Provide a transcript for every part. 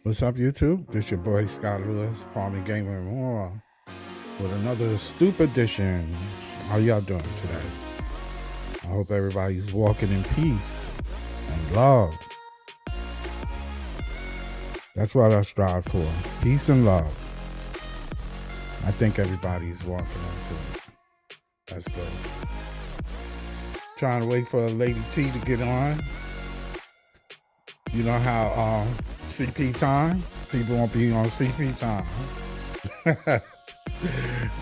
What's up, YouTube? This your boy Scott Lewis, Palmy Gamer and more, with another Stoop edition. How y'all doing today? I hope everybody's walking in peace and love. That's what I strive for, peace and love. I think everybody's walking into it. That's good. Trying to wait for Lady T to get on. You know how CP time? People won't be on CP time.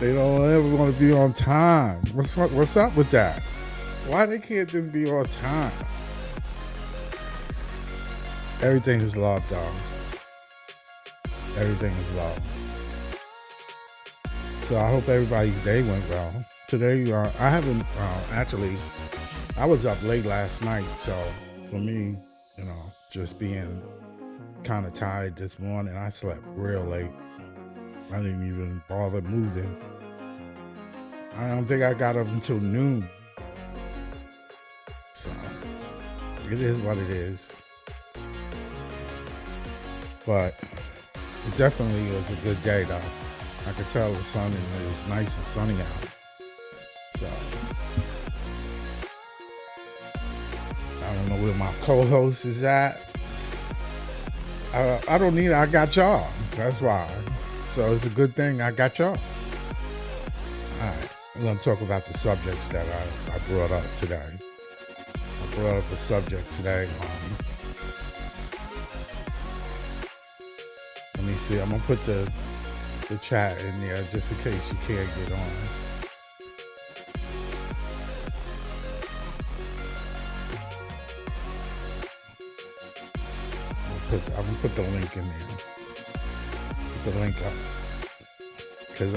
They don't ever want to be on time. What's up with that? Why they can't just be on time? Everything is love, dog. Everything is love. So I hope everybody's day went well. Today, I haven't, actually, I was up late last night. So for me, you know, just being kind of tired this morning, I slept real late. I didn't even bother moving. I don't think I got up until noon. So it is what it is. But it definitely was a good day, though. I could tell the sun is nice and sunny out. So I don't know where my co-host is at. I don't need it. I got y'all. That's why. So it's a good thing I got y'all. All right. We're going to talk about the subjects that I brought up today. I brought up a subject today. Let me see. I'm going to put the chat in there just in case you can't get on. I'm gonna put the link in there. Put the link up because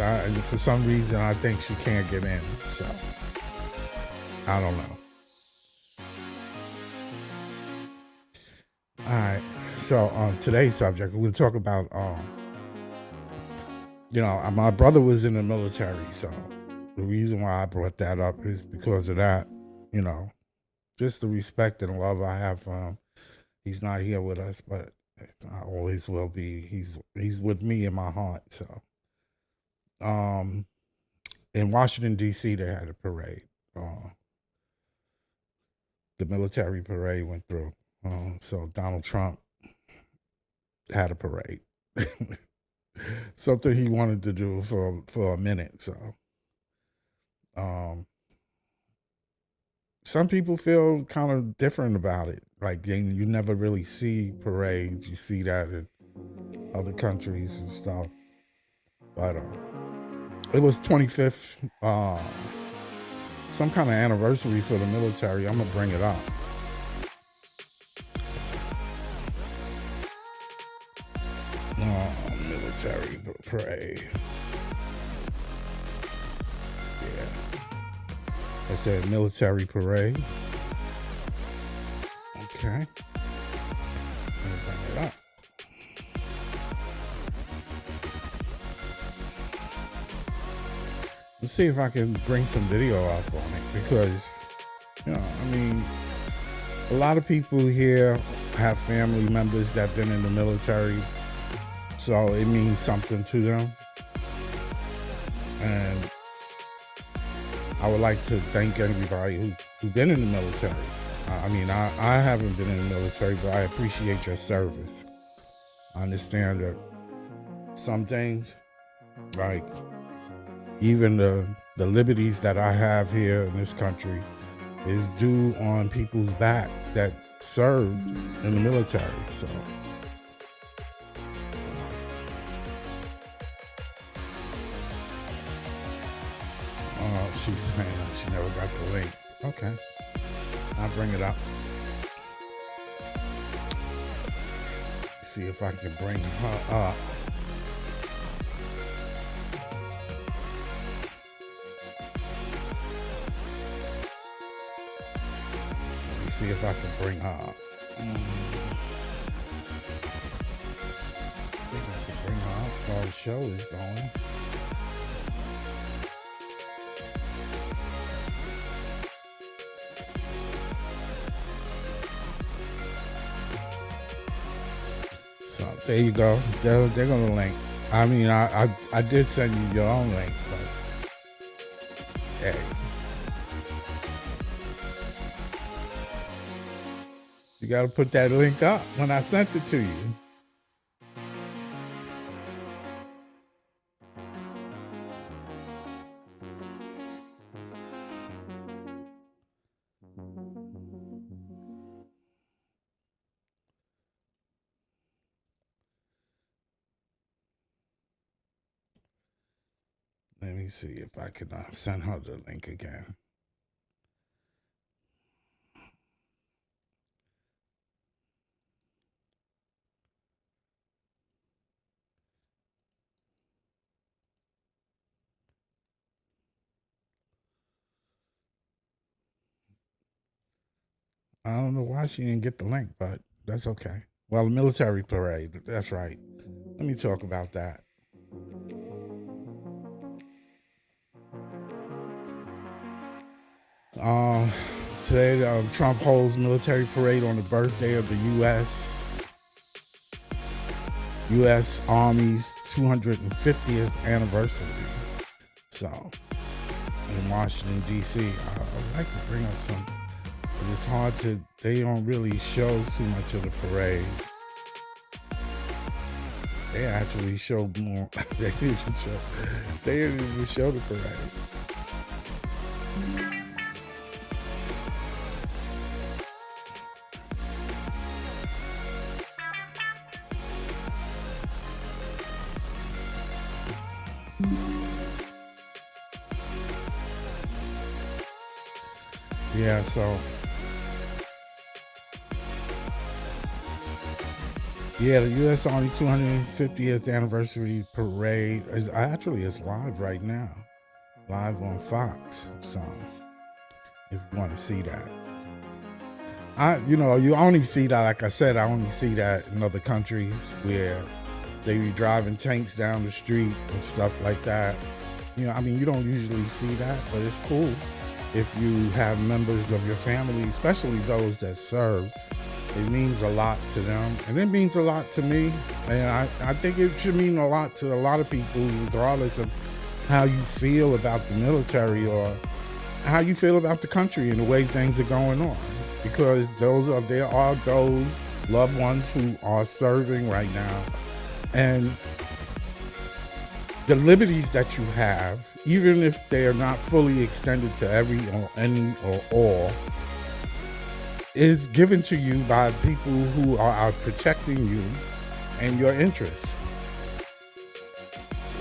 for some reason I think she can't get in. So I don't know. All right. So today's subject we're gonna talk about. You know, my brother was in the military, so the reason why I brought that up is because of that. You know, just the respect and love I have for him. He's not here with us, but I always will be. He's with me in my heart. So, in Washington D.C., they had a parade. The military parade went through. So Donald Trump had a parade. Something he wanted to do for a minute. So, some people feel kind of different about it. Like you never really see parades. You see that in other countries and stuff. But it was 25th, some kind of anniversary for the military. I'm gonna bring it up. Military parade. Yeah. I said military parade. Okay. Let me bring it up. Let's see if I can bring some video up on it because, you know, I mean, a lot of people here have family members that have been in the military, so it means something to them. And I would like to thank everybody who's been in the military. I mean, I haven't been in the military, but I appreciate your service. I understand that some things, like even the liberties that I have here in this country, is due on people's back that served in the military. So, she's saying she never got the link. Okay, I'll bring it up. See if I can bring her up. Let me see if I can bring her up. I think I can bring her up while the show is going. So there you go. They're gonna link. I mean, I did send you your own link, but hey, you got to put that link up when I sent it to you. Let me see if I can send her the link again. I don't know why she didn't get the link, but that's okay. Well, the military parade, that's right. Let me talk about that. Um, Today, Trump holds military parade on the birthday of the U.S. Army's 250th anniversary. So, in Washington, D.C., I'd like to bring up some, but it's hard to, they don't really show too much of the parade. They actually show more. They didn't even show the parade. Yeah, so yeah, the U.S. Army 250th anniversary parade is live right now, live on Fox. So if you want to see that, you only see that. Like I said, I only see that in other countries where they be driving tanks down the street and stuff like that. You don't usually see that, but it's cool if you have members of your family, especially those that serve. It means a lot to them, and it means a lot to me. And I think it should mean a lot to a lot of people, regardless of how you feel about the military or how you feel about the country and the way things are going on. Because there are those loved ones who are serving right now, and the liberties that you have, even if they are not fully extended to every or any or all, is given to you by people who are out protecting you and your interests.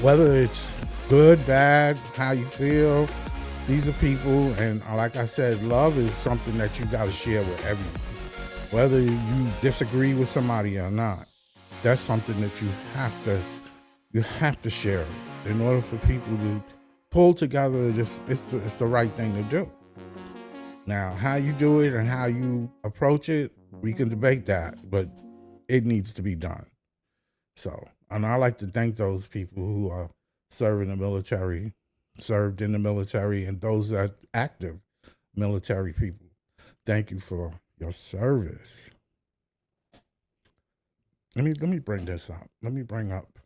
Whether it's good, bad, how you feel, these are people, and like I said, love is something that you got to share with everyone. Whether you disagree with somebody or not, that's something that you have to share it in order for people to pull together. It's the right thing to do. Now, how you do it and how you approach it, we can debate that, but it needs to be done. So, and I like to thank those people who are serving the military, served in the military, and those that are active military people. Thank you for your service. Let me bring this up. Let me bring up.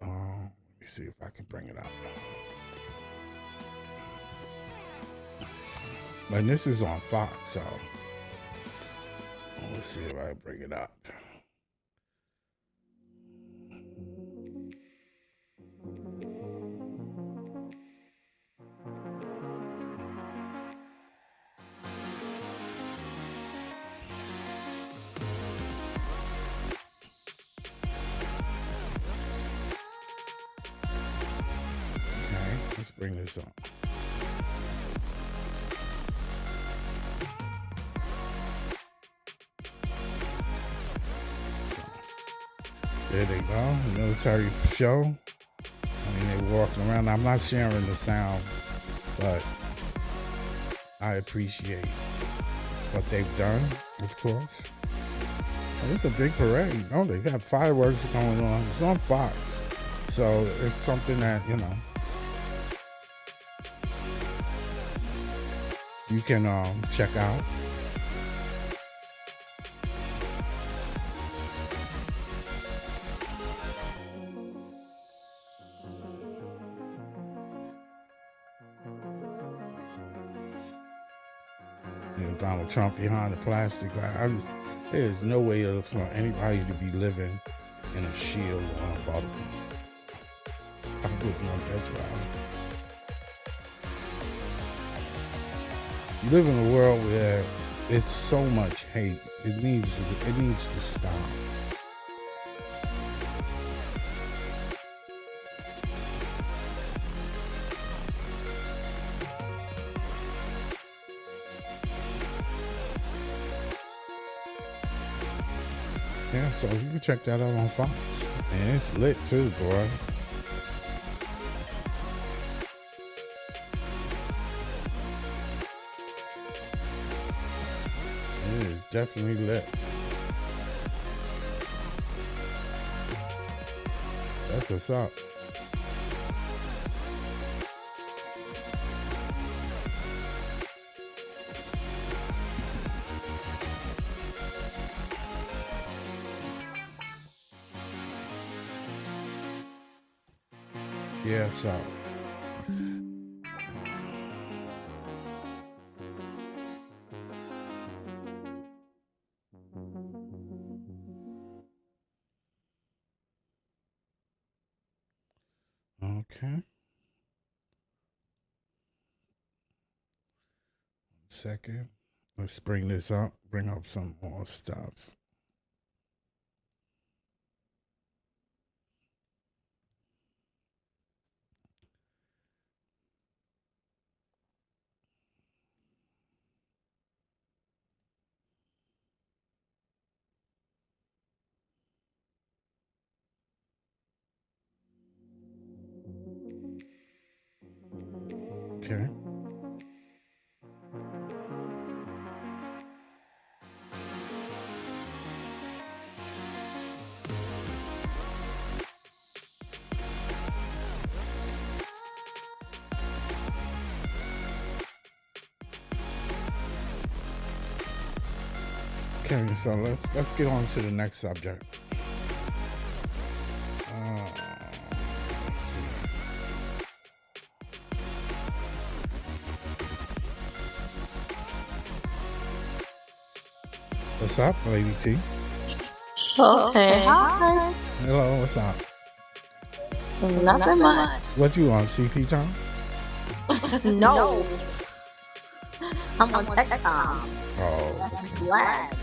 Let me see if I can bring it up. And this is on Fox, so let's see if I can bring it up. Okay, let's bring this up. There they go, the military show. They're walking around. I'm not sharing the sound, but I appreciate what they've done, of course. And it's a big parade. Oh, they got fireworks going on. It's on Fox. So it's something that, you can check out. Donald Trump behind the plastic. There's no way for anybody to be living in a shield or a bubble. I wouldn't want that job. You live in a world where it's so much hate. It needs to stop. Yeah, so you can check that out on Fox. And it's lit too, boy. It is definitely lit. That's what's up. Yeah, so. Okay. Second. Let's bring this up. Bring up some more stuff. Okay. Okay, so let's get on to the next subject. Let's see. What's up, Lady T? Okay, hi. Hello, what's up? Nothing much. What you on, CP time? No, I'm on TikTok. Oh, That's okay. black.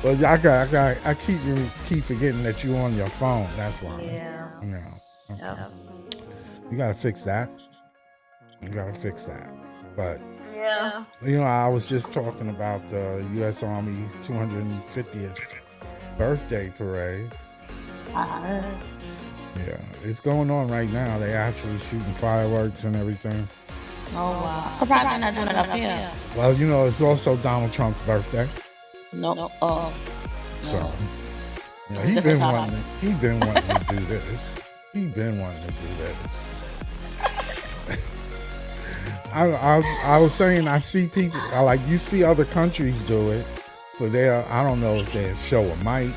Well, I keep forgetting that you on your phone. That's why. Yeah. Yeah. Okay. Yep. You gotta fix that. But Yeah. I was just talking about the U.S. Army's 250th birthday parade. I heard. Yeah, it's going on right now. They actually shooting fireworks and everything. Oh wow. Surprised they're not doing it up here. Well, it's also Donald Trump's birthday, No. so It's he's different been time. wanting. He's been wanting to do this. He's been wanting to do this. I was saying I see people you see other countries do it, but I don't know if they show a might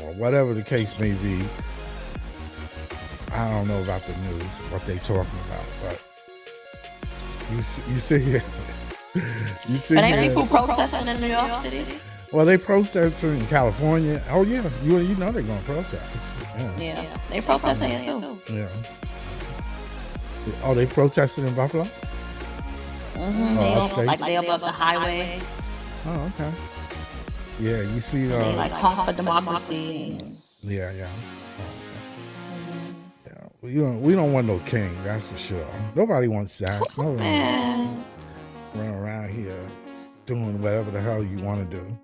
or whatever the case may be. I don't know about the news what they talking about, but you see it. You see And ain't it. people protesting in New York City? Well, they protesting in California. Oh yeah, you know they're gonna protest. Yeah. They protesting here too. Yeah. Oh, they protested in Buffalo. Mm-hmm. Upstate? They above the highway. Oh, okay. Yeah, you see. They honk for democracy. Yeah. Yeah, we don't want no king, that's for sure. Nobody wants that. Nobody run around here doing whatever the hell you want to do.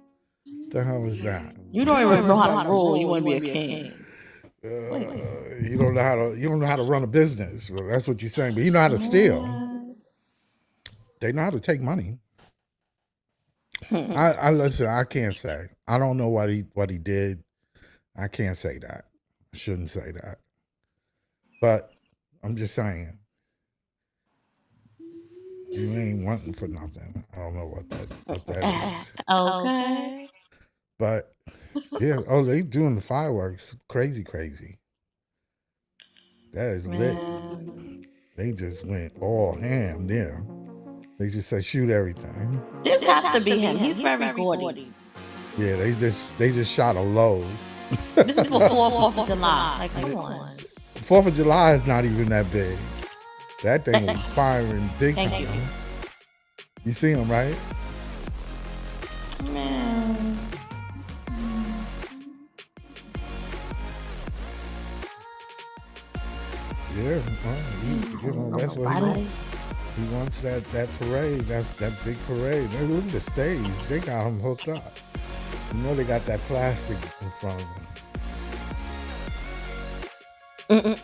What the hell is that? You don't even know how to rule. You want to be a king. You don't know how to run a business. Well, that's what you're saying. But you know how to steal. They know how to take money. I listen. I can't say. I don't know what he did. I can't say that. I shouldn't say that. But I'm just saying. You ain't wanting for nothing. I don't know what that is. Okay. But yeah, they doing the fireworks. Crazy. That is lit. They just went all ham there. They just say shoot everything. This has to be him. He's very gaudy. Yeah, they just shot a load. This is before 4th of July. Like, come on. 4th of July is not even that big. That thing was firing big time. Thank you. You see him, right? Man. Yeah, that's what he wants. That parade. That's that big parade. They look at the stage. They got him hooked up. You know they got that plastic in front of them.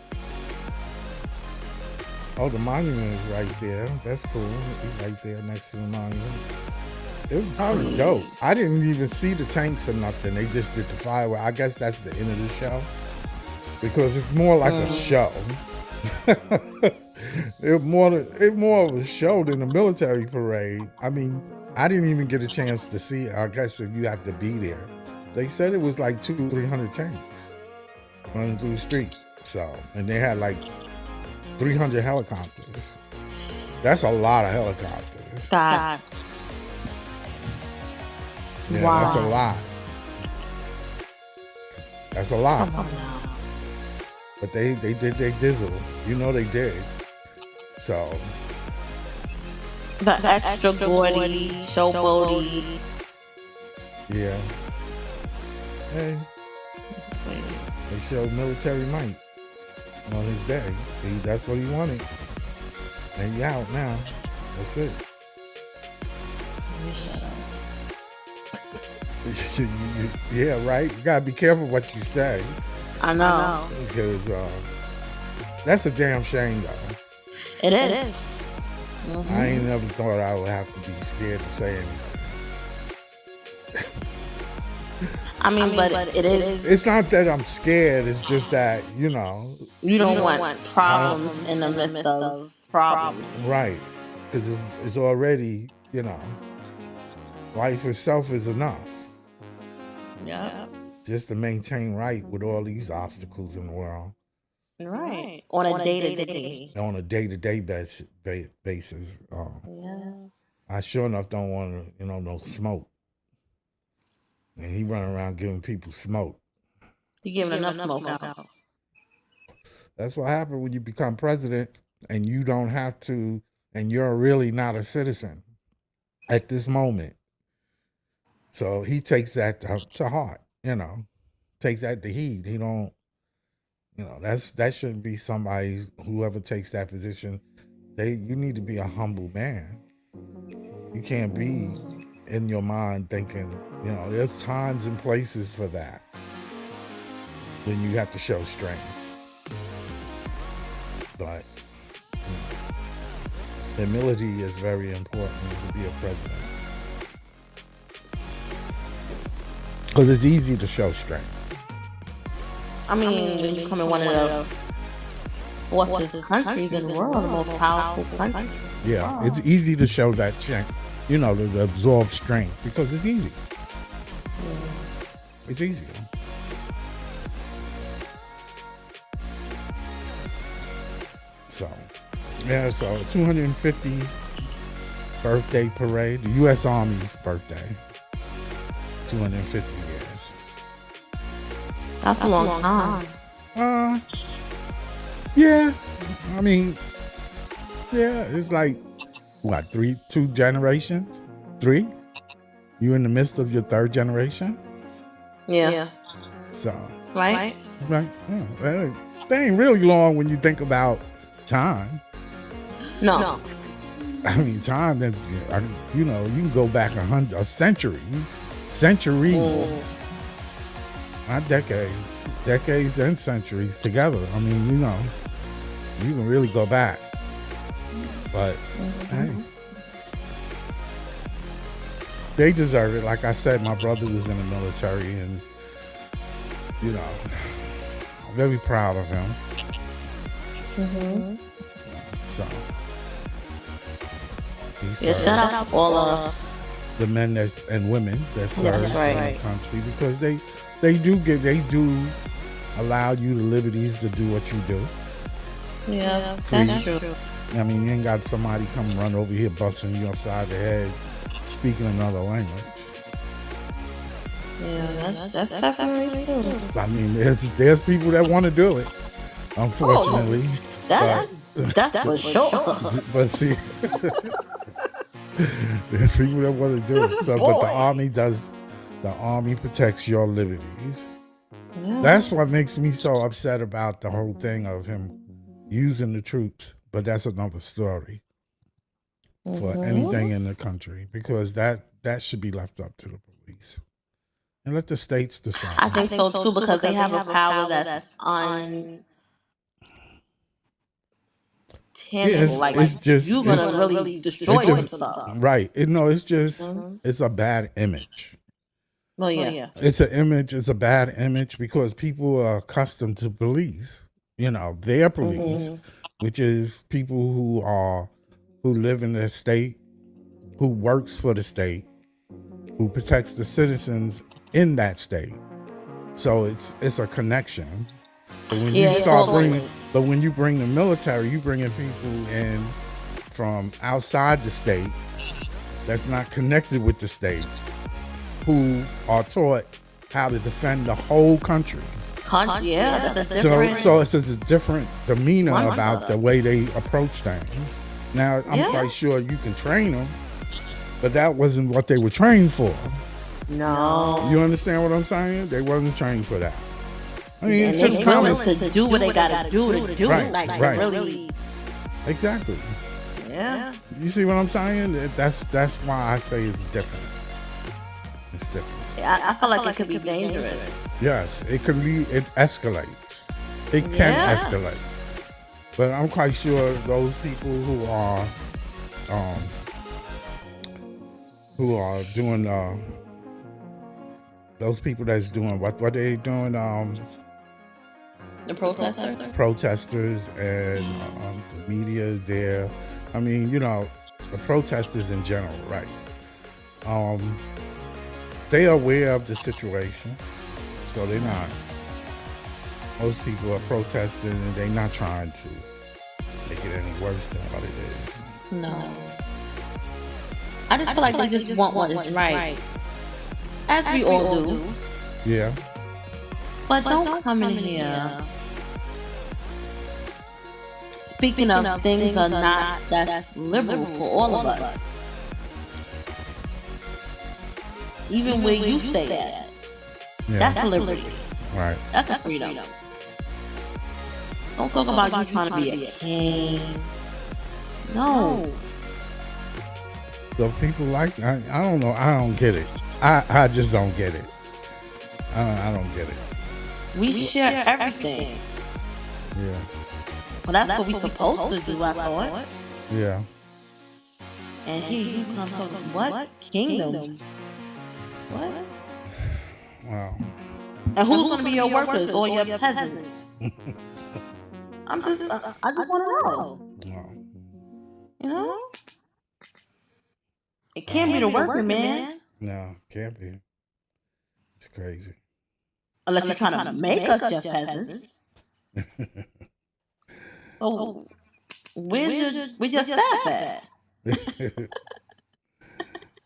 Oh, the monument is right there. That's cool. He's right there next to the monument. It was probably dope. I didn't even see the tanks or nothing. They just did the fireworks. I guess that's the end of the show because it's more like a show. It's more of a show than a military parade. I mean, I didn't even get a chance to see it. I guess if you have to be there. They said it was like 200-300 tanks running through the street. So, and they had like 300 helicopters. That's a lot of helicopters. God. Yeah, wow. That's a lot. That's a lot. Come on now. But they did their dizzle. You know they did. So. The extra gaudy, showboaty. Yeah. Hey. They showed military might on his day. That's what he wanted. And he out now. That's it. Let me shut up. Yeah, right? You gotta be careful what you say. I know. Because that's a damn shame, though. It is. I ain't never thought I would have to be scared to say anything. I mean, but it is. It's not that I'm scared. It's just that, you know. You don't want problems in the midst of problems. Right. Because it's already, you know, life itself is enough. Yeah. Just to maintain right with all these obstacles in the world. Right. On a day-to-day. On a day-to-day basis. Yeah. I sure enough don't want to, no smoke. And he running around giving people smoke. He giving enough smoke out. That's what happened when you become president and you don't have to, and you're really not a citizen at this moment. So he takes that to heart, takes that to heed. He don't, that shouldn't be somebody, whoever takes that position, you need to be a humble man. You can't be in your mind thinking, there's times and places for that when you have to show strength. But humility is very important to be a president. Because it's easy to show strength. I mean, when you come in one of the countries in the world, the most powerful country. Yeah, it's easy to show that strength, to absorb strength because it's easy. It's easy. So 250 birthday parade, the U.S. Army's birthday, 250 years. That's a long time. Yeah. I mean, yeah, it's like, what, 2 generations? 3? You in the midst of your 3rd generation? Yeah. So. Right? Right. Yeah, that ain't really long when you think about time. No. I mean, time that, you can go back a century. Centuries. Not decades and centuries together. I mean, you can really go back. But hey, they deserve it. Like I said, my brother was in the military, and I'm very proud of him. So, shout out to all of the men and women that serve in the country, because they do allow you the liberties to do what you do. Yeah, that's true. I mean, you ain't got somebody come run over here busting you upside the head, speaking another language. Yeah, that's definitely true. I mean, there's people that want to do it, Oh, unfortunately, but that's for sure. but see, there's people that want to do it. So, but the Boy. army does. The army protects your liberties. Yeah. That's what makes me so upset about the whole thing of him using the troops. But that's another story for anything in the country, because that should be left up to the police and let the states decide. I think so too, because they have a power that's untangible. It's just you're gonna really destroy some stuff. right. It's just it's a bad image. Well, yeah. It's an image. It's a bad image because people are accustomed to police. Their police, which is people who live in the state, who works for the state, who protects the citizens in that state. So it's a connection. But when when you bring the military, you bringing people in from outside the state that's not connected with the state, who are taught how to defend the whole country. Yeah, that's a different. So it's a different demeanor about the way they approach things. Now, I'm quite sure you can train them, but that wasn't what they were trained for. No. You understand what I'm saying? They wasn't trained for that. I mean, and it's just willing to do what they gotta do to do right, it. Like, right. Really. Exactly. Yeah. You see what I'm saying? That's why I say it's different. It's different. I feel like it could be dangerous. Yes, it could be. It escalates. It can escalate. But I'm quite sure those people who are doing those people that's doing what they doing the protesters. Protesters and the media is there. I mean, the protesters in general, right? They are aware of the situation, so they're not. Most people are protesting, and they're not trying to make it any worse than what it is. No. I just feel like they just want what is right. As we all do. Yeah. But don't come in here speaking of things are not that's liberal for all of us. Even where you stay at. Yeah. That's liberty. Right. That's a freedom. Don't talk about you trying to be a king. No. So people I don't know. I don't get it. I just don't get it. I don't get it. We share everything. Yeah. Well, that's what we're supposed to do, I thought. Yeah. And here you come talking, what? Kingdom? What? Wow. And who's going to be your workers or your peasants? I just want to know. Wow. You know? It can't be the worker, man. No, can't be. It's crazy. Unless you're trying to make us your peasants. So, where's your staff at?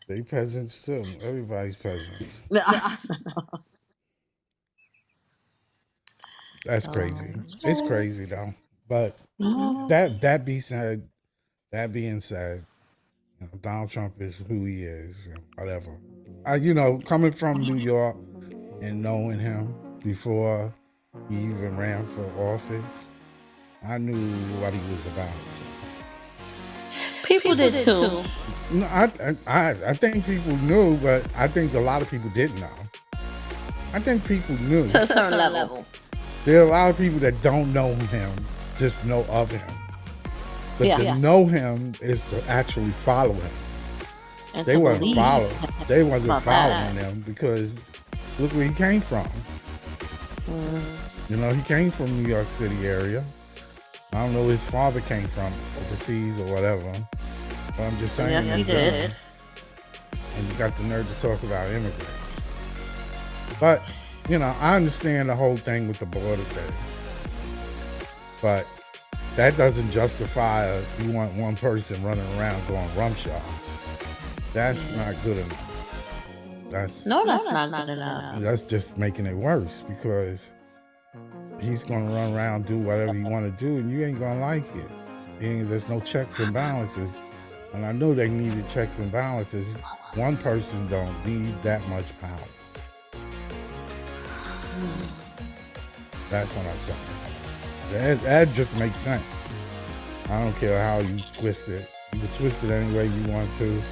They peasants too. Everybody's peasants. That's crazy. It's crazy though. But that being said, Donald Trump is who he is and whatever. Coming from New York and knowing him before he even ran for office, I knew what he was about. So. People did too. No, I think people knew, but I think a lot of people didn't know. I think people knew to a certain level. There are a lot of people that don't know him, just know of him. But to know him is to actually follow him. And they wasn't following. They wasn't following him because look where he came from. He came from New York City area. I don't know where his father came from, overseas or whatever. But I'm just saying. Yes, he did. And you got the nerve to talk about immigrants. But, I understand the whole thing with the border thing. But that doesn't justify you want one person running around going rumshaw. That's not good enough. That's not good enough. That's just making it worse because he's gonna run around do whatever you want to do, and you ain't gonna like it. And there's no checks and balances, and I know they needed checks and balances. One person don't need that much power. That's what I'm saying. That just makes sense. I don't care how you twist it. You can twist it any way you want to.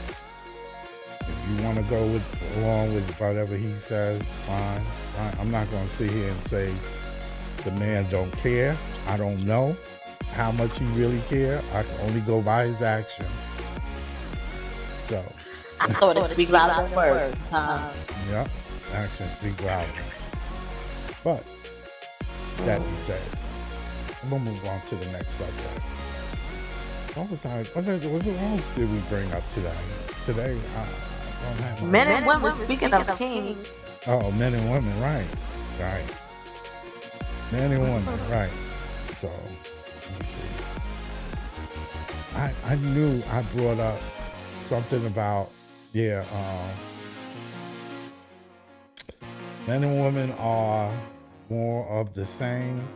If you want to go along with whatever he says, fine. I'm not going to sit here and say the man don't care. I don't know how much he really care. I can only go by his action. So. I thought it speak louder than words sometimes. Yep, actions speak louder. But that being said, we'll move on to the next subject. What else did we bring up today? Today, I don't have men and women. Speaking of kings. Oh, men and women, right. Men and women, right. So, let me see. I knew I brought up something about, men and women are more of the same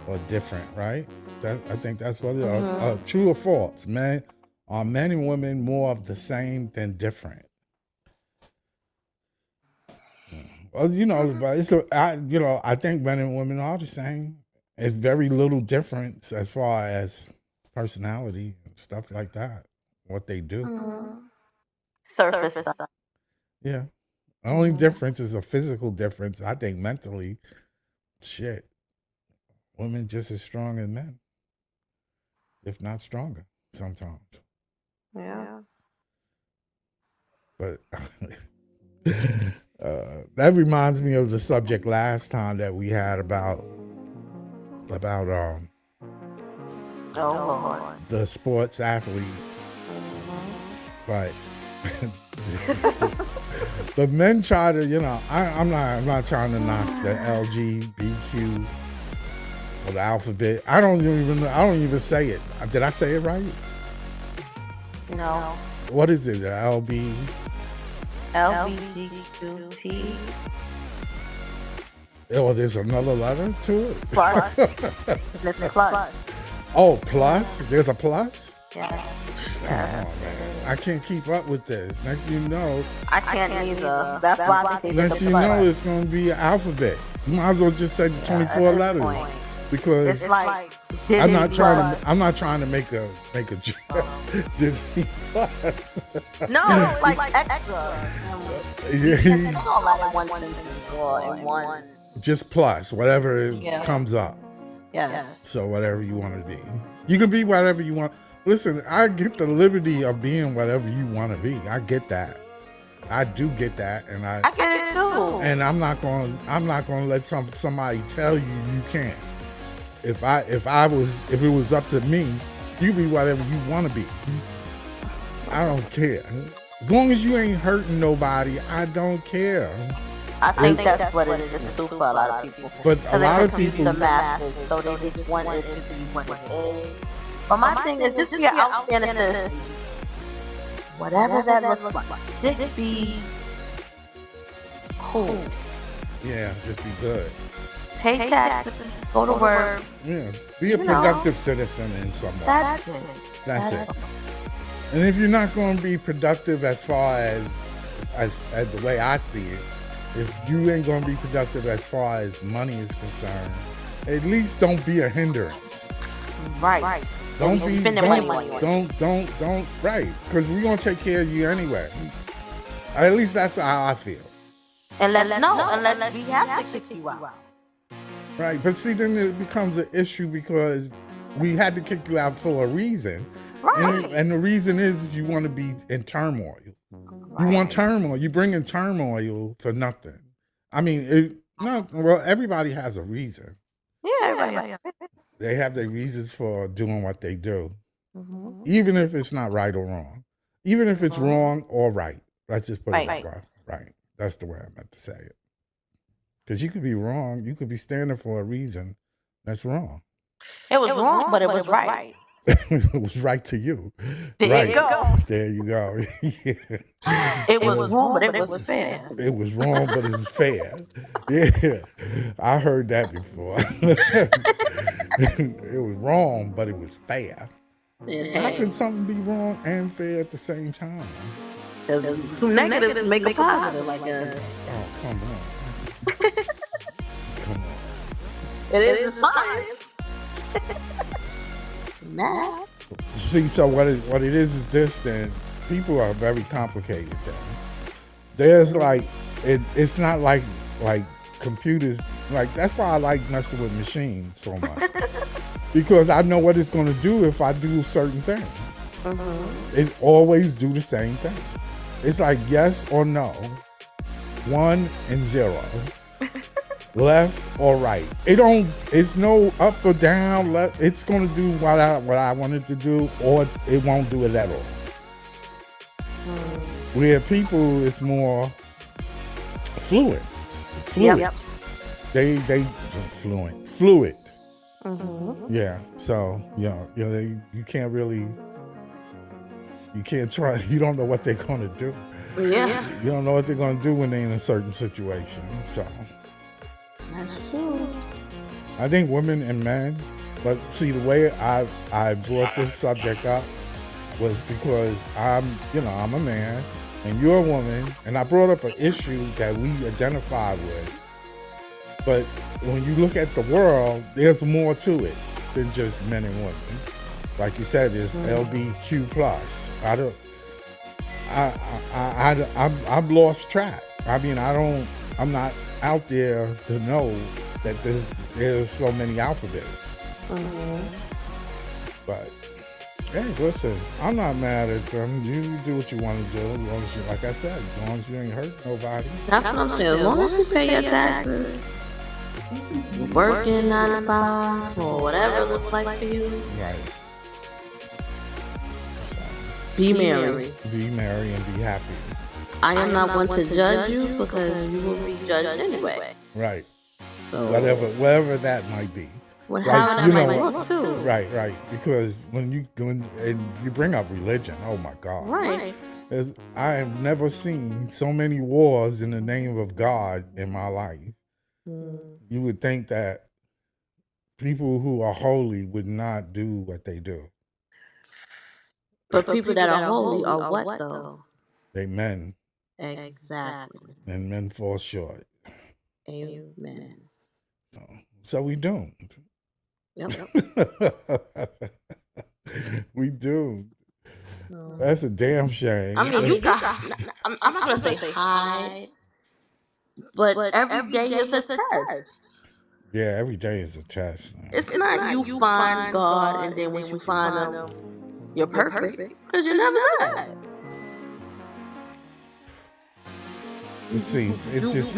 or different, right? I think that's what it is. True or false? Men and women more of the same than different? Well, but I think men and women are the same. It's very little difference as far as personality and stuff like that. What they do. Surface stuff. Yeah. The only difference is a physical difference. I think mentally, shit, women just as strong as men, if not stronger sometimes. Yeah. But that reminds me of the subject last time that we had about the sports athletes. But the men try to, I'm not trying to knock the LGBTQ or the alphabet. I don't even say it. Did I say it right? No. What is it? LBGQT. Oh, there's another letter to it? Plus. It's plus. Oh, plus? There's a plus? Yeah. Oh, man. I can't keep up with this. Next thing you know, I can't either. That's why I think next thing you know, it's going to be an alphabet. You might as well just say 24 letters. Point. Because it's like I'm not trying to make a joke. Disney Plus. No, like extra. Yeah. All that in one sentence or in one. Just plus, whatever comes up. Yeah. So whatever you want to be. You can be whatever you want. Listen, I get the liberty of being whatever you want to be. I get that. I do get that, and I get it too. And I'm not going to let somebody tell you can't. If it was up to me, you be whatever you want to be. I don't care. As long as you ain't hurting nobody, I don't care. I think that's what it is too for a lot of people. But a lot of people, the masses, so they just want it to be what it is. But my thing is, just be an outstanding citizen. Whatever that looks like, just be cool. Yeah, just be good. Pay taxes, go to work. Yeah, be a productive citizen in some way. That's it. That's it. And if you're not going to be productive as far as the way I see it, if you ain't going to be productive as far as money is concerned, at least don't be a hindrance. Right. Don't be spending money. Don't right, because we're going to take care of you anyway. At least that's how I feel. Unless we have to kick you out. Right, but see, then it becomes an issue because we had to kick you out for a reason. Right. And the reason is you want to be in turmoil. Right. You want turmoil. You bring in turmoil for nothing. I mean, everybody has a reason. Yeah. They have their reasons for doing what they do. Mm-hmm. Even if it's not right or wrong. Even if it's wrong or right. Let's just put it that way. Right. That's the way I meant to say it. Because you could be wrong. You could be standing for a reason that's wrong. It was wrong, but it was right. It was right to you. There you go. There you go. Yeah. It was wrong, but it was fair. It was wrong, but it was fair. Yeah. I heard that before. It was wrong, but it was fair. How can something be wrong and fair at the same time? Two negatives make a positive, I guess. Oh, come on. Come on. It is a science. Nah. See, so what it is this then, people are very complicated then. There's like, it's not like computers, like that's why I like messing with machines so much. Because I know what it's going to do if I do certain things. It always do the same thing. It's like yes or no, 1 and 0, left or right. It's no up or down. It's going to do what I want it to do, or it won't do it at all. Where people, it's more fluid. Yep. They fluid. Yeah. So you can't really. You can't try. You don't know what they're going to do. Yeah. You don't know what they're going to do when they're in a certain situation. So That's true. I think women and men. But see, the way I brought this subject up was because I'm a man and you're a woman, and I brought up an issue that we identify with. But when you look at the world, there's more to it than just men and women. Like you said, there's LBQ plus. I've lost track. I mean, I'm not out there to know that there's so many alphabets. But hey, listen, I'm not mad at them. You do what you want to do. As long as you, like I said, as long as you ain't hurt nobody. That's what I'm saying. As long as you pay your taxes, you working 9 to 5 or whatever it looks like for you. Right. So, Be merry. be merry and be happy. I am not one to judge you because you will be judged anyway. Right. So Whatever that might be. however that might look too. Right. Because when you bring up religion, oh my God. Right. I have never seen so many wars in the name of God in my life. You would think that people who are holy would not do what they do. But people that are holy are what though? They men. Exactly. And men fall short. Amen. So we doomed. Yep. We doomed. That's a damn shame. I mean, you got. I'm not gonna say hide, but every day is a test. Yeah, every day is a test. It's not you find God and then when you find Him, you're perfect because you're never that. Let's see. It just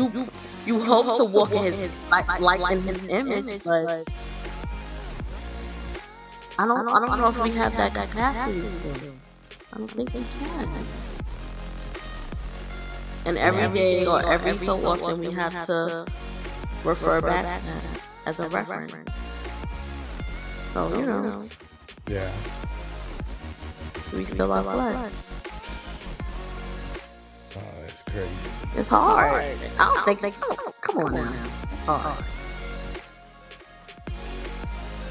you hope to walk in His like in His image, but I don't know if we have that capacity to. I don't think we can. And every day or every so often we have to refer back to that as a reference. So, yeah. We still are flesh. Oh, that's crazy. It's hard. I don't think they come on now. It's hard.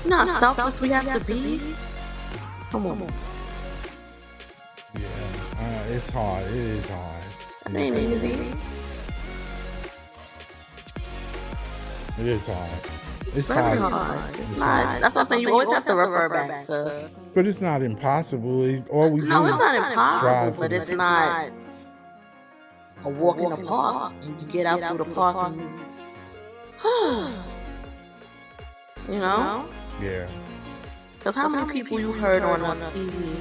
Not selfless we have to be. Come on. Yeah, it's hard. It is hard. It ain't easy. It is hard. It's very hard. It's not. That's what I'm saying. You always have to refer back to. But it's not impossible. All we do No, it's is not impossible, but for it's not a walk in the park. You get out through the park and you know? Yeah. Because how many people you heard on TV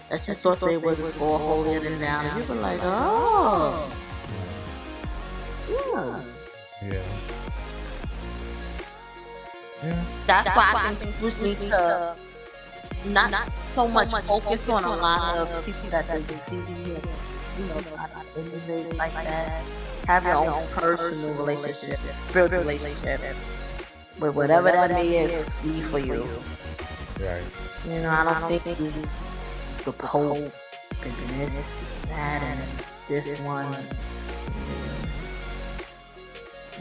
that you thought they was all holier than thou? You were like, oh. Yeah. Yeah. Yeah. That's why I think we need to not so much focus on a lot of people that they see, images like that. Have your own personal relationship, spiritual relationship But whatever that may is, be for you. Right. You know, I don't think you the Pope and this, that, and this one.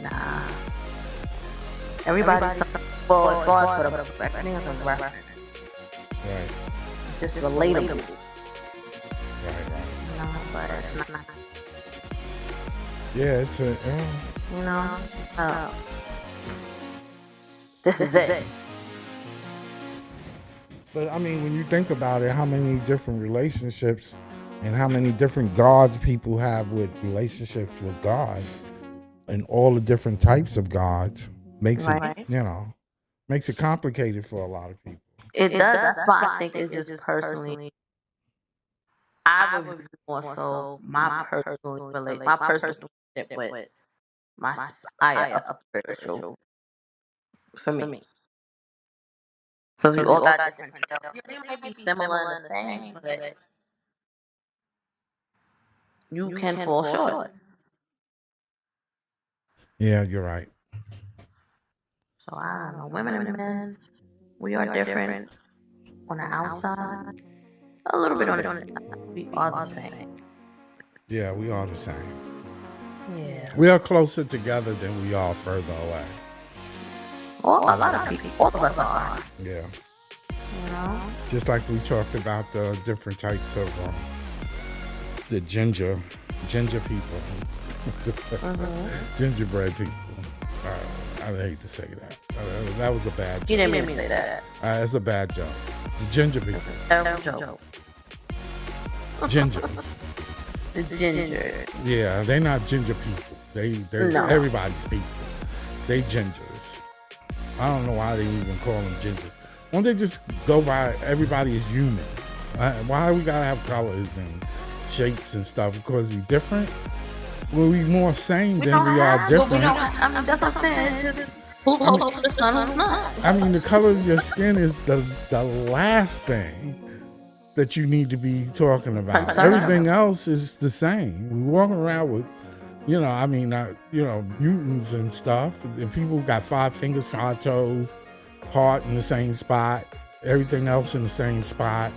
Nah. Everybody's well, as far as for the black thing is a reference. Right. It's just relatable. Right. You know, but it's not. Yeah, it's a. You know, this is it. But I mean, when you think about it, how many different relationships and how many different gods people have with relationships with God and all the different types of gods makes it, makes it complicated for a lot of people. It does. That's why I think it's just personally. I would review more so my personal relationship with my higher up spiritual for me. Because we all got different stuff. Yeah, they may be similar and the same, but you can fall short. Yeah, you're right. So I don't know. Women and men, we are different on the outside. A little bit on the inside. We are the same. Yeah, we are the same. Yeah. We are closer together than we are further away. Well, a lot of people, all of us are. Yeah. You know? Just like we talked about the different types of the ginger people, gingerbread people. I hate to say that. That was a bad joke. You didn't mean to say that. That's a bad joke. The ginger people. Terrible joke. Gingers. The ginger. Yeah, they're not ginger people. They're everybody's people. They gingers. I don't know why they even call them ginger. Why don't they just go by everybody is human? Why we gotta have colors and shapes and stuff? Because we different? Well, we more same than we are different. We don't, I mean, that's what I'm saying. It's just who's close to the sun, who's not. I mean, the color of your skin is the last thing that you need to be talking about. Everything else is the same. We walking around with, mutants and stuff. And people got 5 fingers, 5 toes, heart in the same spot, everything else in the same spot.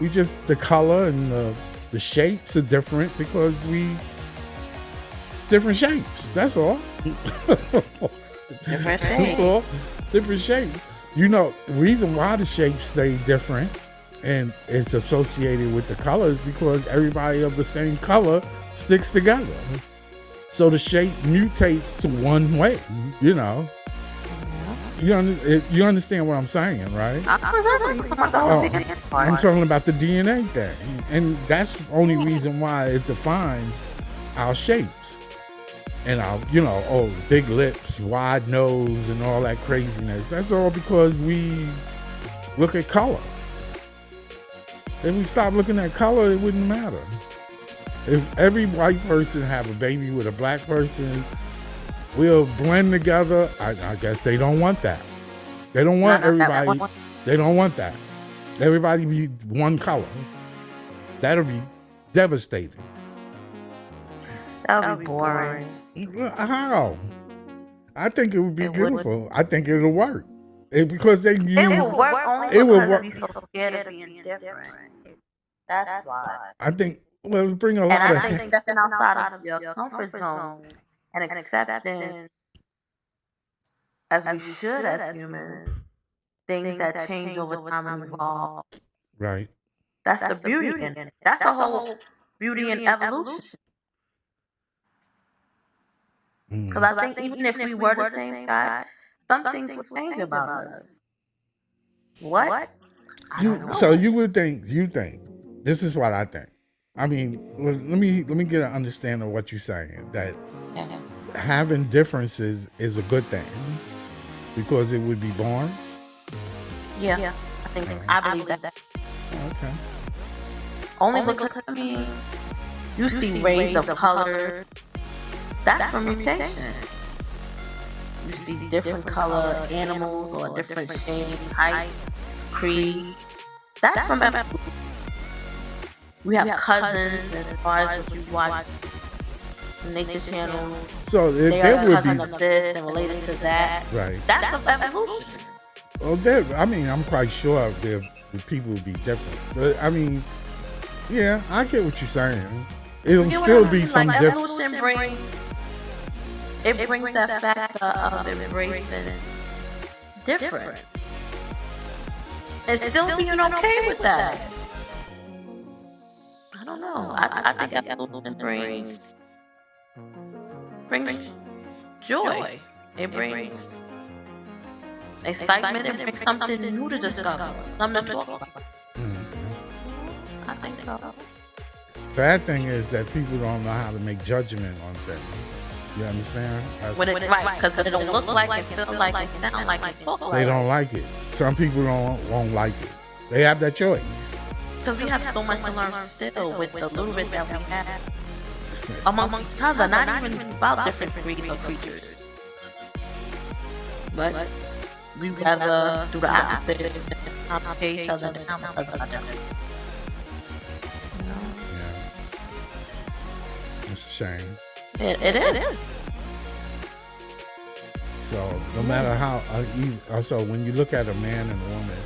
We just, the color and the shapes are different because we different shapes. That's all. Different shapes. That's all. Different shapes. The reason why the shapes stay different and it's associated with the colors because everybody of the same color sticks together. So the shape mutates to one way, You understand what I'm saying, right? I'm talking about the DNA thing. And that's the only reason why it defines our shapes. And our, big lips, wide nose, and all that craziness. That's all because we look at color. If we stop looking at color, it wouldn't matter. If every white person have a baby with a black person, we'll blend together. I guess they don't want that. They don't want everybody. They don't want that. Everybody be one color. That'll be devastating. That'll be boring. How? I think it would be beautiful. I think it'll work. Because they use it will work only because we so scared of being different. That's why. I think bring a lot and I think stepping outside of your comfort zone and accepting, as we should as humans, things that change over time and evolve. Right. That's the beauty in it. That's the whole beauty in evolution. Because I think even if we were the same guy, some things would change about us. What? So you think, this is what I think. I mean, let me get an understanding of what you're saying, that having differences is a good thing because it would be boring. Yeah. I believe that. Okay. Only because, you see rays of color. That's from mutation. You see different color animals or different shapes, height, creed. That's from evolution. We have cousins as far as what you watch nature channels. So They there are the would be cousin of this and related to that. right. That's the evolution. Well, there. I mean, I'm quite sure there the people would be different. But I mean, yeah, I get what you're saying. It'll You get what still I be mean? some Like different. evolution brings that factor of embracing different and still being okay with that. I don't know. I think evolution brings joy. It brings excitement. It brings something new to discover, something to talk about. Mhm. I think so. Bad thing is that people don't know how to make judgment on things. You understand? When it right, because when it don't look like it, feel like it, sound like it, talk They like don't it. like it. Some people won't like it. They have that choice. Because we have so much to learn still with the little bit that we have among each other, not even about different breeds of creatures. But we rather do the opposite and complicate each other down because of our difference. You know? Yeah, it's a shame. It is. So no matter how, so when you look at a man and a woman,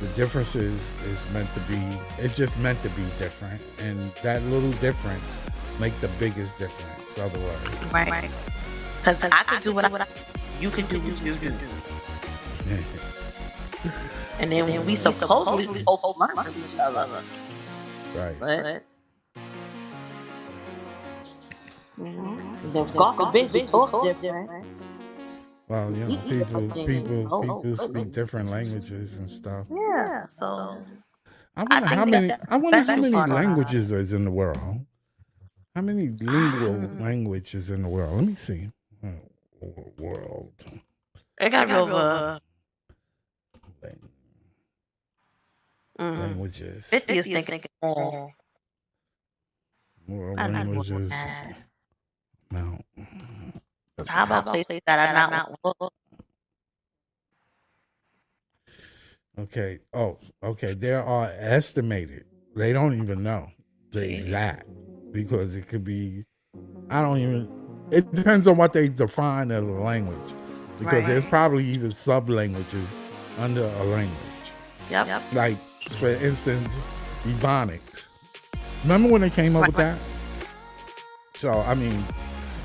the difference is meant to be. It's just meant to be different, and that little difference make the biggest difference. Otherwise, Right. Because I could do what I you can do what you do. And then when we supposedly supposed to learn from each other. right. But you know, if God forbid we talk different. Well, you know, people speak Goodness. different languages and stuff. Yeah. So I I wonder how think many. that's I the wonder how special many part about it. languages is in the world. How many lingual languages in the world? Let me see. World It got over lang- mm, languages. 50 is thinking more. World I need more than languages. that. No. How about places that are not well? Okay. Oh, okay. There are estimated. They don't even know the exact because it could be. I don't even. It depends on what they define as a language, because there's Right. probably even sub languages under a language. Yep. Like for instance, Ebonics. Remember when they came up with that? So I mean,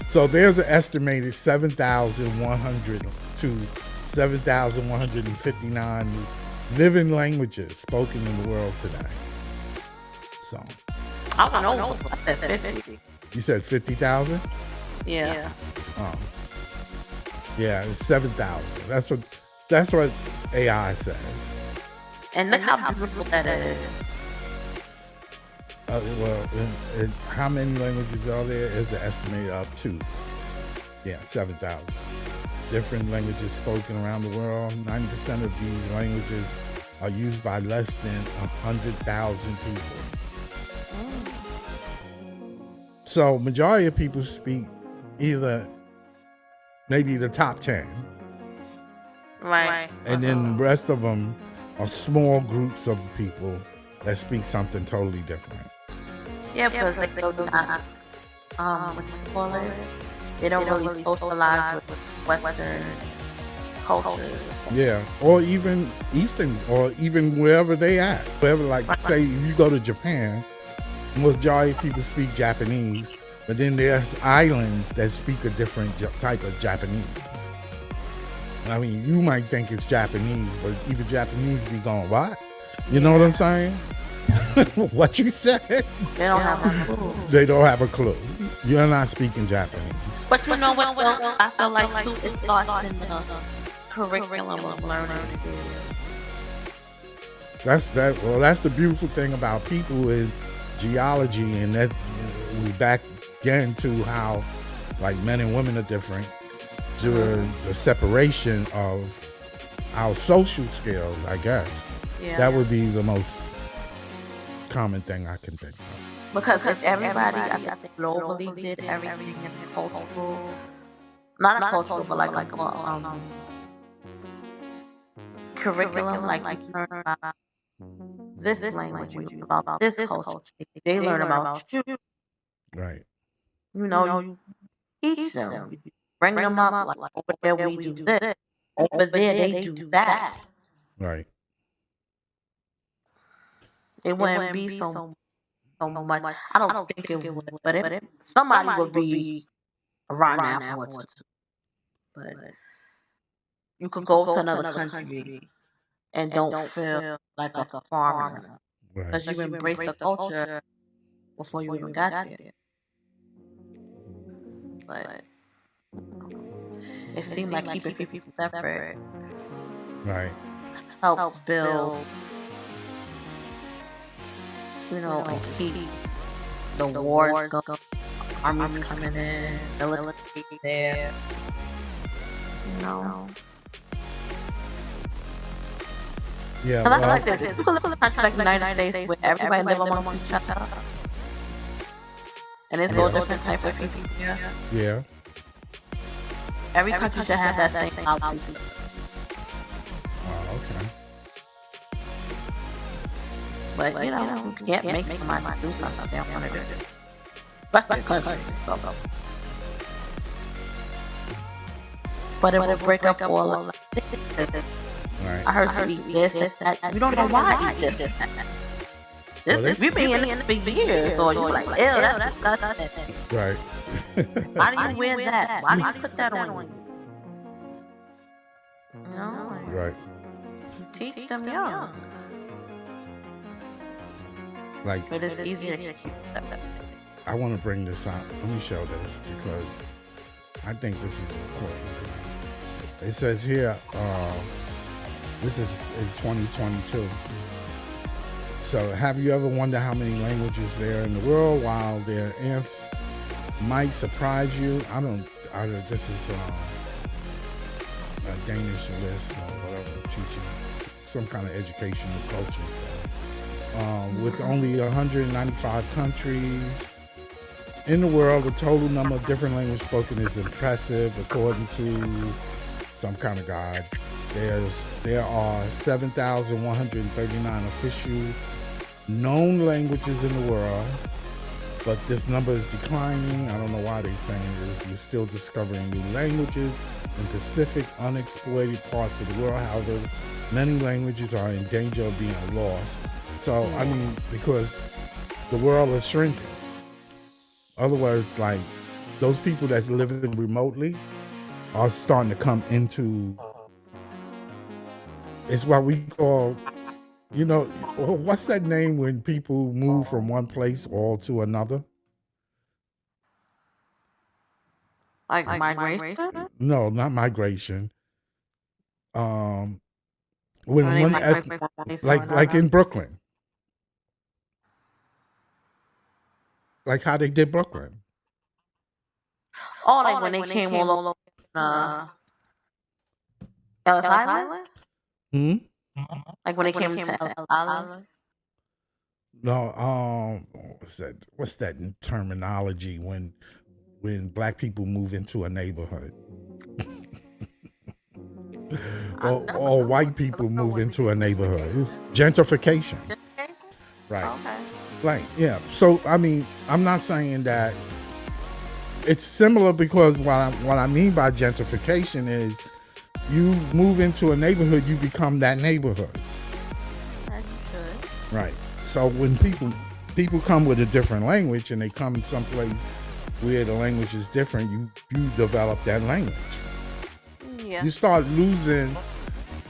so there's an estimated 7,100 to 7,159 living languages spoken in the world today. So I went over. I said 50. you said 50,000? Yeah. Oh, yeah, it's 7,000. That's what AI says. And look how beautiful that is. Well, how many languages are there? Is the estimated up to 7,000 different languages spoken around the world. 90% of these languages are used by less than 100,000 people. So majority of people speak either maybe the top 10, Right. and then the rest of them are small groups of people that speak something totally different. Yeah, because they do not, what you call it? They don't really socialize with Western cultures. Yeah, or even Eastern, or even wherever they at. Wherever, like, say, if you go to Japan, majority of people speak Japanese, but then there's islands that speak a different type of Japanese. I mean, you might think it's Japanese, but even Japanese be going, what? You know what I'm saying? What you said? They don't have a clue. They don't have a clue. You're not speaking Japanese. But you know what? Though? I feel like too, it starts in the curriculum of learning too. That's the beautiful thing about people is geology, and that we back again to how like men and women are different during the separation of our social skills, I guess. Yeah. That would be the most common thing I can think of. Because if everybody, I think, globally did everything in the cultural, not a cultural, but like a more curriculum, like you learn about this language, you learn about this culture, they learn about you. Right. You teach them. You bring them up like over there we do this. Over there they do that. Right. It wouldn't be so much. I don't think it would, but somebody would be around the apple or two. But you could go to another country and don't feel like a foreigner Right. because you embrace the culture before you even got there. But it seemed like keeping people separate Right. helps build, and keep the wars going, armies coming in, military there, you know. Yeah. And that's Well. like this. You could live in a country like the United States where everybody live amongst each other, and it's all different type of people here. Yeah. Every country should have that same policy. Oh, okay. But you can't make somebody do something they don't want to do. Especially a country. So. But it will break up all of that. Right. I heard you eat this, that. You don't know why you eat this. We've been in it for years, so you're like, ew, that's disgusting. Right. Why do you wear that? Why do you put that on you? Right. Teach them young. Like, But it's easy to keep them. I want to bring this out. Let me show this because I think this is important. It says here, this is in 2022. So, have you ever wondered how many languages there are in the world? While their answers might surprise you, this is a Danish list or whatever, teaching some kind of educational culture. With only 195 countries in the world, the total number of different languages spoken is impressive, according to some kind of guide. There are 7,139 official known languages in the world, but this number is declining. I don't know why they're saying this. You're still discovering new languages in Pacific, unexploited parts of the world. However, many languages are in danger of being lost. So, I mean, because the world is shrinking. In other words, like, those people that's living remotely are starting to come into, it's what we call, what's that name when people move from one place all to another? Like migration? No, not migration. When When one they from one place to like in another? Brooklyn, like how they did Brooklyn. Oh, like when they came all over Ellis Island? Hmm? Like when they came to Ellis Island? No, what's that terminology when black people move into a neighborhood? or white people move into a neighborhood. Gentrification. Right. Okay. Right, yeah. So, I mean, I'm not saying that it's similar, because what I mean by gentrification is you move into a neighborhood, you become that neighborhood. As you should. Right. So when people come with a different language and they come someplace where the language is different, you develop that language. Yeah. You start losing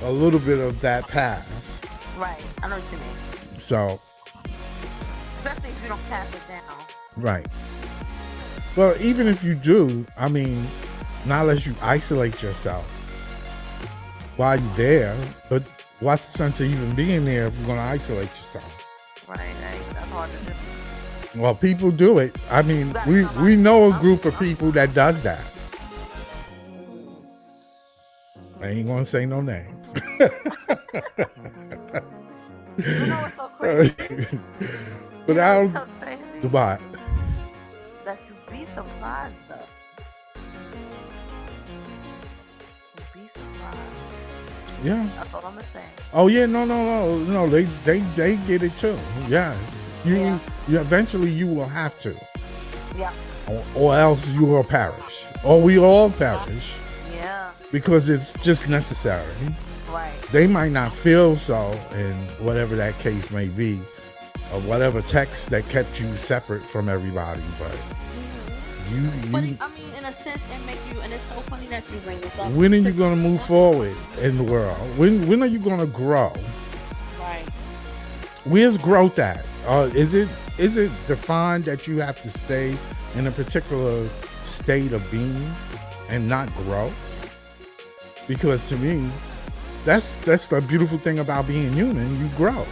a little bit of that past. Right. I know what you mean. So. Especially if you don't pass it down. Right. Well, even if you do, I mean, not unless you isolate yourself while you're there, but what's the sense of even being there if you're going to isolate yourself? Right. That's hard to do. Well, people do it. I mean, we know a group of people that does that. I ain't going to say no names. You know what's so crazy? But I don't. So crazy What? that you be surprised though. You be surprised. Yeah. That's all I'm gonna say. Oh yeah, no. They get it too. Yes. You eventually you will have to. Yeah. or else you will perish, or we all perish, Yeah. because it's just necessary. Right. They might not feel so, in whatever that case may be, or whatever text that kept you separate from everybody, but But you I mean, in a sense, it makes you, and it's so funny that you bring this up. when are you going to move forward in the world? When are you going to grow? Right. Where's growth at? Is it defined that you have to stay in a particular state of being and not grow? Because to me, that's the beautiful thing about being human. You grow.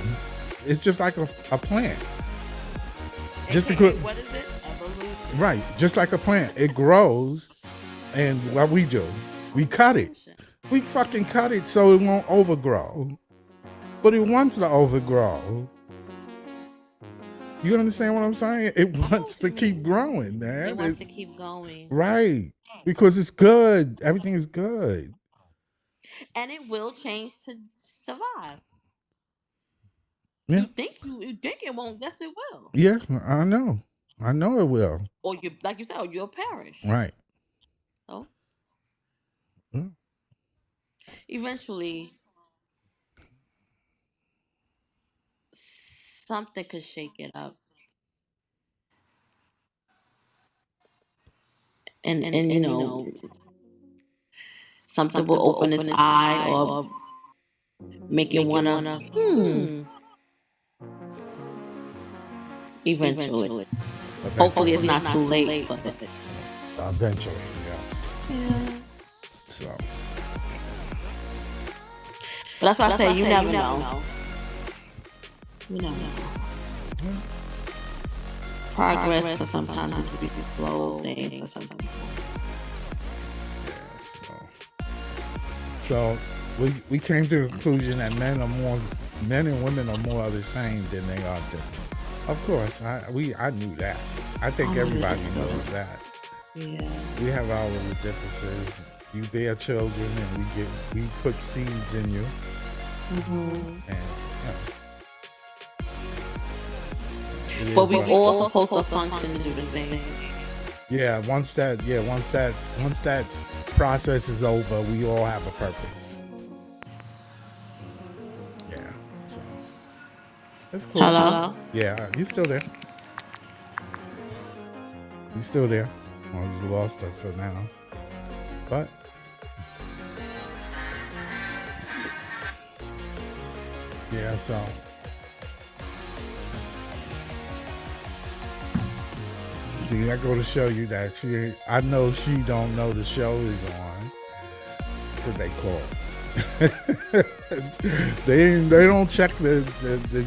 It's just like a plant. Just because, What is it? Evolution. right? Just like a plant, it grows, and what we do, we cut it. We fucking cut it so it won't overgrow. But it wants to overgrow. You understand what I'm saying? It wants to keep growing, man. It wants to keep going. Right. Because it's good. Everything is good. And it will change to survive. Yeah. You think it won't? Yes, it will. Yeah, I know. I know it will. Or you, like you said, or you'll perish. Right. So Yeah. eventually, something could shake it up, and you know, something will open its eye or make you wanna. Eventually, hopefully, it's not too late. But Eventually, yes. yeah. So, But that's why I say you never know. You never know. Progress can sometimes be a slow thing for some people. so we came to the conclusion that men and women are more the same than they are different. Of course, I knew that. I think everybody knows that. Yeah. We have our little differences. You bear children, and we put seeds in you, and But we all supposed to function to do the same. yeah. Once that process is over, we all have a purpose. Yeah. So that's cool. Hello? Yeah, you still there? You still there? Well, you lost her for now, but yeah. So see, that go to show you that I know she don't know the show is on, so they call. they don't check the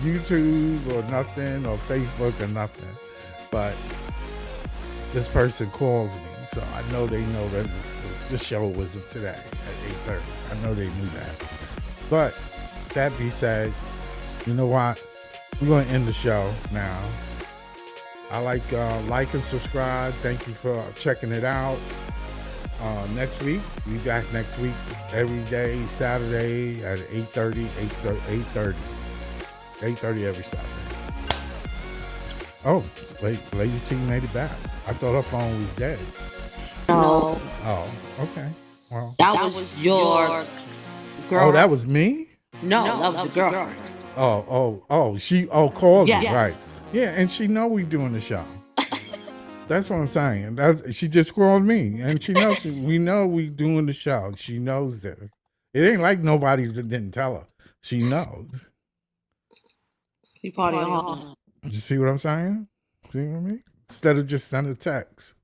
YouTube or nothing, or Facebook or nothing, but this person calls me, so I know they know that the show was today at 8:30. I know they knew that. But that being said, you know what? We're going to end the show now. I like and subscribe. Thank you for checking it out. Next week, we back next week every day, Saturday at 8:30 every Saturday. Oh, Lady T made it back. I thought her phone was dead. No. Oh, okay. Well, That was your girl. oh, that was me? No, that was the girlfriend. She called Yes. me, right? Yeah, and she know we doing the show. That's what I'm saying. She just called me, and she knows we know we doing the show. She knows this. It ain't like nobody didn't tell her. She knows. She part of your heart. You see what I'm saying? See what I mean? Instead of just send a text.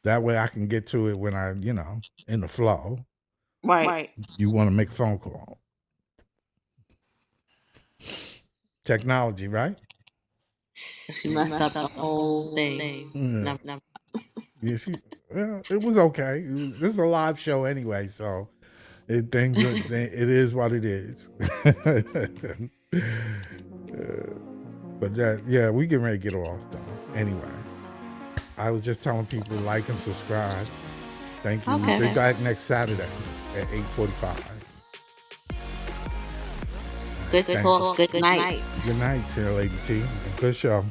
That way I can get to it when I, in the flow. Right. You want to make a phone call. Technology, right? She messed up the whole thing. Yeah. Never. Yeah, it was okay. This is a live show anyway, so it is what it is. But we getting ready to get off though. Anyway, I was just telling people like and subscribe. Thank you. Okay. We'll be back next Saturday at 8:45. Good talk. Good night. Good night, Lady T. Good show.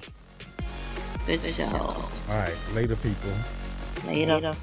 Good show. All right, later, people. Later.